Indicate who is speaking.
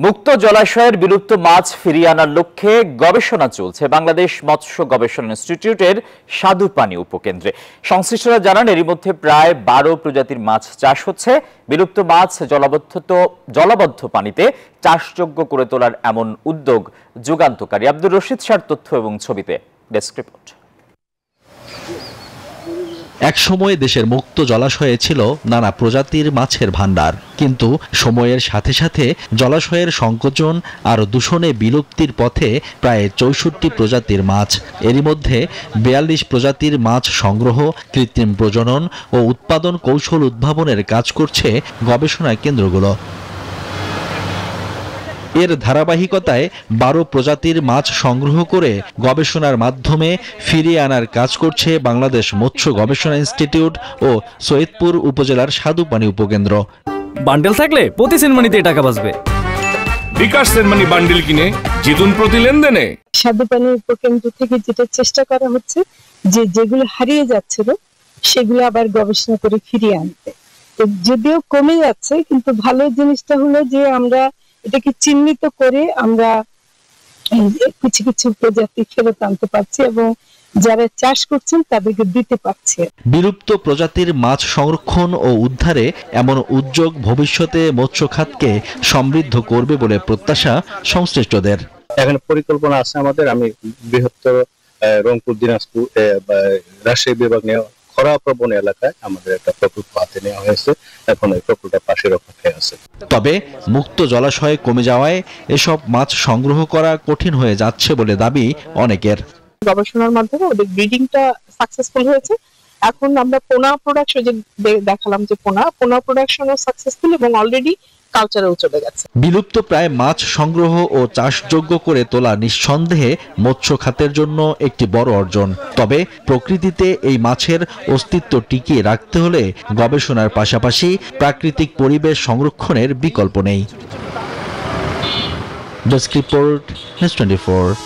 Speaker 1: মুক্ত জলাশয়ের বিলুপ্ত মাছ ফিরিয়ে আনার লক্ষ্যে গবেষণা চলছে বাংলাদেশ মৎস্য গবেষণা ইনস্টিটিউটের স্বাদুপানি উপকেন্দ্রে। সংশ্লিষ্টরা জানান, এরই মধ্যে প্রায় 12 প্রজাতির মাছ চাষ হচ্ছে। বিলুপ্ত মাছ জলাবদ্ধ পানিতে চাষযোগ্য করে তোলার এমন উদ্যোগ যুগান্তকারী। আব্দুর রশিদ শাহর তথ্য এবং ছবিতে ডেস্ক রিপোর্ট।
Speaker 2: একসময় দেশের মুক্ত জলাশয়ে ছিল নানা প্রজাতির মাছের ভান্ডার, কিন্তু সময়ের সাথে সাথে জলাশয়ের সংকোচন আর দূষণে বিলুপ্তির পথে প্রায় 64 প্রজাতির মাছ। এরই মধ্যে 42 প্রজাতির মাছ সংগ্রহ, কৃত্রিম প্রজনন ও উৎপাদন কৌশল উদ্ভাবনের কাজ করছে গবেষণা কেন্দ্রগুলো। এর ধারাবাহিকতায় 12 প্রজাতির মাছ সংগ্রহ করে গবেষণার মাধ্যমে ফিরিয়ে আনার কাজ করছে বাংলাদেশ মৎস্য গবেষণা ইনস্টিটিউট ও সৈয়দপুর উপজেলার স্বাদুপানি উপকেন্দ্র।
Speaker 3: বান্ডেল থাকলে প্রতি সেনমানিতে টাকা বাঁচবে।
Speaker 4: বিকাশ সেনমানি বান্ডেল কিনে জিতুন প্রতি লেনদেনে।
Speaker 5: স্বাদুপানি উপকেন্দ্র থেকে যেটা চেষ্টা করা হচ্ছে যে যেগুলো হারিয়ে যাচ্ছিল সেগুলো আবার গবেষণা করে ফিরিয়ে আনতে। তো যদিও কমে যাচ্ছে, কিন্তু ভালো জিনিসটা হলো যে আমরা এটাকে চিহ্নিত করে আমরা কিছু কিছু প্রজাতি ফেরত আনতে পারছি এবং যারা চাষ করছেন তাদেরকে দিতে পারছে।
Speaker 2: বিলুপ্ত প্রজাতির মাছ সংরক্ষণ ও উদ্ধারে এমন উদ্যোগ ভবিষ্যতে মৎস্য খাতকে সমৃদ্ধ করবে বলে প্রত্যাশা সংশ্লিষ্টদের।
Speaker 6: এখানে পরিকল্পনা আছে আমাদের। আমি বৃহত্তর রংপুর, দিনাজপুর, রাজশাহী বিভাগ নিয়ে খরাপ্রবণ এলাকায় আমাদের একটা প্রকল্প হাতে নেওয়া হয়েছে। এখন এই প্রকল্পটা পাশের অপেক্ষায় আছে।
Speaker 2: তবে মুক্ত জলাশয় কমে যাওয়ায় এসব মাছ সংগ্রহ করা কঠিন হয়ে যাচ্ছে বলে দাবি অনেকের।
Speaker 5: গবেষণার মাধ্যমে ওদের ব্রিডিংটা সাকসেসফুল হয়েছে। এখন আমরা পোনা প্রোডাকশন যে দেখালাম যে পোনা প্রোডাকশনও সাকসেসফুল এবং অলরেডি কালচারেও চলে গেছে।
Speaker 2: বিলুপ্ত প্রায় মাছ সংগ্রহ ও চাষযোগ্য করে তোলা নিঃসন্দেহে মৎস্য খাতের জন্য একটি বড় অর্জন। তবে প্রকৃতিতে এই মাছের অস্তিত্ব টিকিয়ে রাখতে হলে গবেষণার পাশাপাশি প্রাকৃতিক পরিবেশ সংরক্ষণের বিকল্প নেই। Desk report, news 24।